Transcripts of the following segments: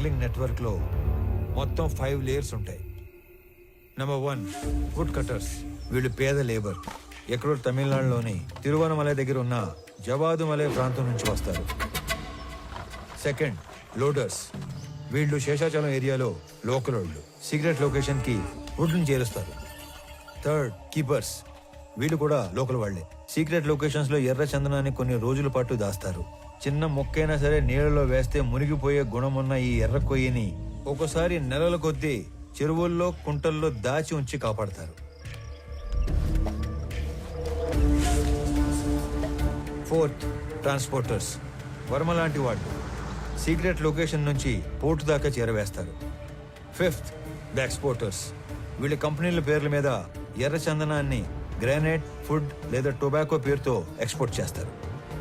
Smuggling నెట్వర్క్లో మొత్తం 5 layers ఉంటాయి. Number 1 wood cutters. వీళ్ళు పేద లేబర్. ఎక్కడో తమిళనాడులోని తిరువనమలై దగ్గర ఉన్న జవాదుమలై ప్రాంతం నుంచి వస్తారు. Second loaders. వీళ్ళు శేషాచలం ఏరియాలో లోకల్ వాళ్ళు. సీక్రెట్ లొకేషన్కి వుడ్ని చేరుస్తారు. Third keepers. వీళ్ళు కూడా లోకల్ వాళ్లే. సీక్రెట్ లొకేషన్స్ లో ఎర్ర చందనాన్ని కొన్ని రోజుల పాటు దాస్తారు. చిన్న మొక్కైనా సరే నీళ్ళలో వేస్తే మునిగిపోయే గుణమున్న ఈ ఎర్ర కొయ్యని ఒకసారి నెలల కొద్దీ చెరువుల్లో కుంటల్లో దాచి ఉంచి కాపాడతారు. Fourth transporters. వర్మ లాంటి వాళ్ళు సీక్రెట్ లొకేషన్ నుంచి పోర్టు దాకా చేరవేస్తారు. ఫిఫ్త్ బ్యాక్స్పోర్టర్స్. వీళ్ళ కంపెనీల పేర్ల మీద ఎర్ర చందనాన్ని గ్రానైట్, ఫుడ్ లేదా టొబాకో పేరుతో ఎక్స్పోర్ట్ చేస్తారు.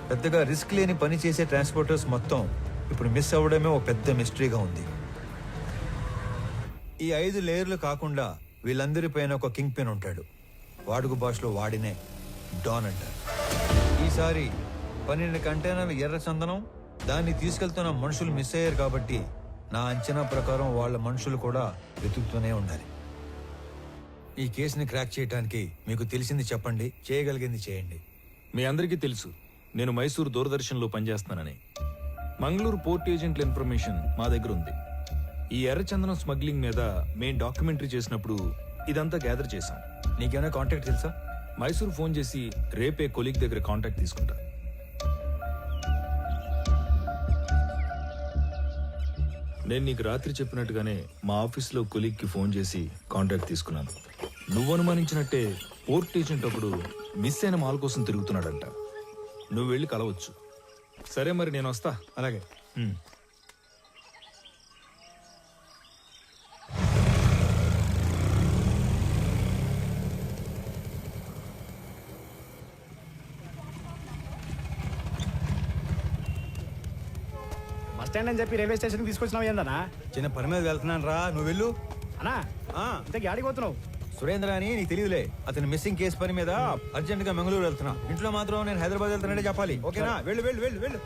పెద్దగా రిస్క్ లేని పని చేసే ట్రాన్స్పోర్టర్స్ మొత్తం ఇప్పుడు మిస్ అవ్వడమే ఒక పెద్ద మిస్టరీగా ఉంది. ఈ 5 లేయర్లు కాకుండా వీళ్ళందరిపైన ఒక కింగ్ పిన్ ఉంటాడు. వాడుక భాషలో వాడినే డాన్ అంటారు. ఈసారి 12 కంటైనర్ల ఎర్ర చందనం, దాన్ని తీసుకెళ్తున్న మనుషులు మిస్ అయ్యారు కాబట్టి నా అంచనా ప్రకారం వాళ్ళ మనుషులు కూడా వెతుకుతూనే ఉండాలి. ఈ కేసుని క్రాక్ చేయడానికి మీకు తెలిసింది చెప్పండి, చేయగలిగింది చేయండి. మీ అందరికీ తెలుసు నేను మైసూర్ దూరదర్శన్లో పనిచేస్తానని. మంగళూరు పోర్ట్ ఏజెంట్ల ఇన్ఫర్మేషన్ మా దగ్గర ఉంది. ఈ ఎర్రచందనం స్మగ్లింగ్ మీద మేం డాక్యుమెంటరీ చేసినప్పుడు ఇదంతా గ్యాదర్ చేశాం. నీకేమైనా కాంటాక్ట్ తెలుసా? మైసూర్ ఫోన్ చేసి రేపే కొలీగ్ దగ్గర కాంటాక్ట్ తీసుకుంటా. నేను నీకు రాత్రి చెప్పినట్టుగానే మా ఆఫీస్లో కొలీగ్కి ఫోన్ చేసి కాంటాక్ట్ తీసుకున్నాను. నువ్వు అనుమానించినట్టే పోర్ట్ ఏజెంట్ ఒకడు మిస్ అయిన మాల్ కోసం తిరుగుతున్నాడంట. నువ్వు వెళ్ళి కలవచ్చు. సరే మరి నేను వస్తా. అలాగే. బస్ స్టాండ్ అని చెప్పి రైల్వే స్టేషన్కి తీసుకొచ్చినావు ఏందన్నా? చిన్న పని మీద వెళ్తున్నాను రా, నువ్వు వెళ్ళు. అన్నా ఇంతకీ ఆడికి పోతున్నావు? సురేంద్ర అని నీకు తెలియదులే, అతని మిస్సింగ్ కేసు పని మీద అర్జెంట్ గా మంగళూరు వెళ్తున్నా. ఇంట్లో మాత్రం నేను హైదరాబాద్ వెళ్తానంటే చెప్పాలి, ఓకేనా? వెళ్ళు వెళ్ళు వెళ్ళు వెళ్ళు.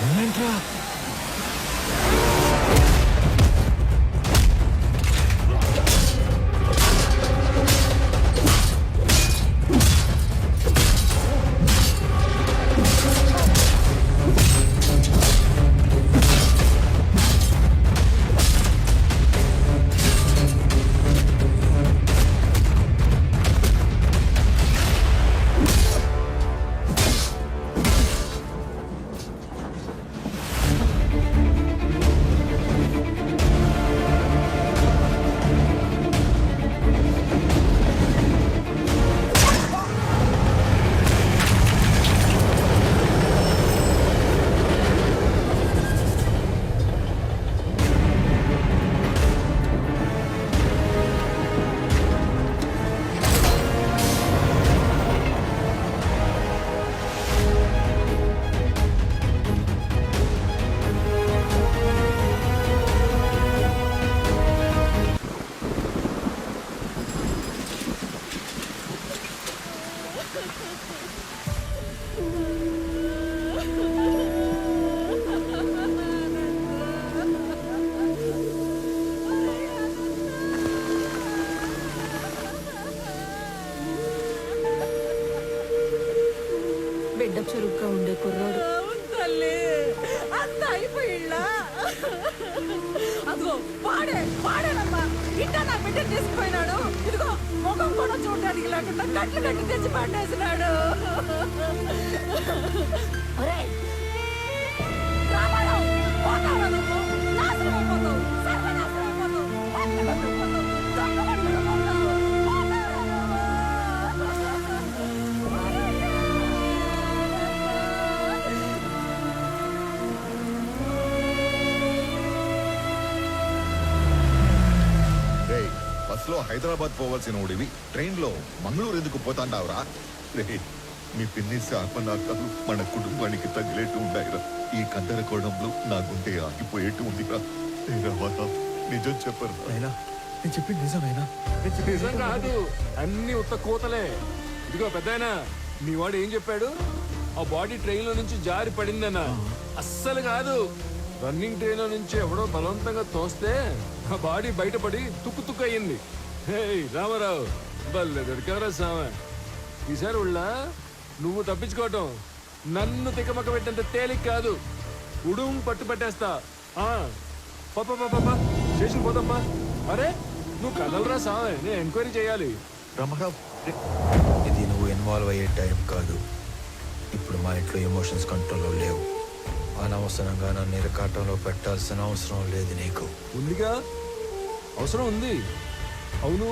నువ్వేంట్రా? బిడ్డ చురుగ్గా ఉండే కుర్రాడు. తల్లి అంత అయిపోయిళ్ళా అదిగో పాడేనమ్మా ఇంకా నా బిడ్డ తీసుకుపోయినాడు. ఇదిగో ముఖం కూడా చూడడానికి లేకుండా కట్లు కట్టి తెచ్చి పట్టేసినాడు. ఒరేయ్, రామారావు, పోతావా నువ్వు? నాశనం అయిపోతావు, సర్వనాశనం అయిపోతావు, పట్లు పట్టుకుపోతావు, దొంగ పట్టుకుపోతావు. బస్సులో హైదరాబాద్ పోవాల్సిన ఓడివి ట్రైన్ లో మంగళూరు ఎందుకు పోతాండావురా? రే, మీ పిన్ని శాపనాకాలు మన కుటుంబానికి తగిలేట్టు ఉండాయిరా. ఈ గందరగోళంలో నా గుండె ఆగిపోయేట్టు ఉందిరా. నిజం చెప్పరు. అయినా నేను చెప్పింది నిజమేనా? నిజం కాదు, అన్ని ఉత్త కూతలే. ఇదిగో పెద్దాయనా, మీ వాడు ఏం చెప్పాడు? ఆ బాడీ ట్రైన్ లో నుంచి జారి పడిందన్నా. అస్సలు కాదు, రన్నింగ్ ట్రైన్ లో నుంచి ఎవడో బలవంతంగా తోస్తే ఆ బాడీ బయటపడి తుక్కు తుక్కు అయ్యింది. హే రామారావు, బల్లె దొరికారా సామె. ఈసారి ఉళ్ళ నువ్వు తప్పించుకోవటం నన్ను తికమక పెట్టేంత తేలిక కాదు. ఉడుం పట్టు పట్టేస్తా. పాపా స్టేషన్ పోతాంపా. అరే నువ్వు కదలరా సామె, నేను ఎంక్వైరీ చేయాలి. రామారావు, ఇది నువ్వు ఇన్వాల్వ్ అయ్యే టైం కాదు. ఇప్పుడు మా ఇంట్లో ఎమోషన్స్ కంట్రోల్లో లేవు. అనవసరంగా నన్ను ఇరకాటంలో పెట్టాల్సిన అవసరం లేదు నీకు. ఉందిగా, అవసరం ఉంది. అవును,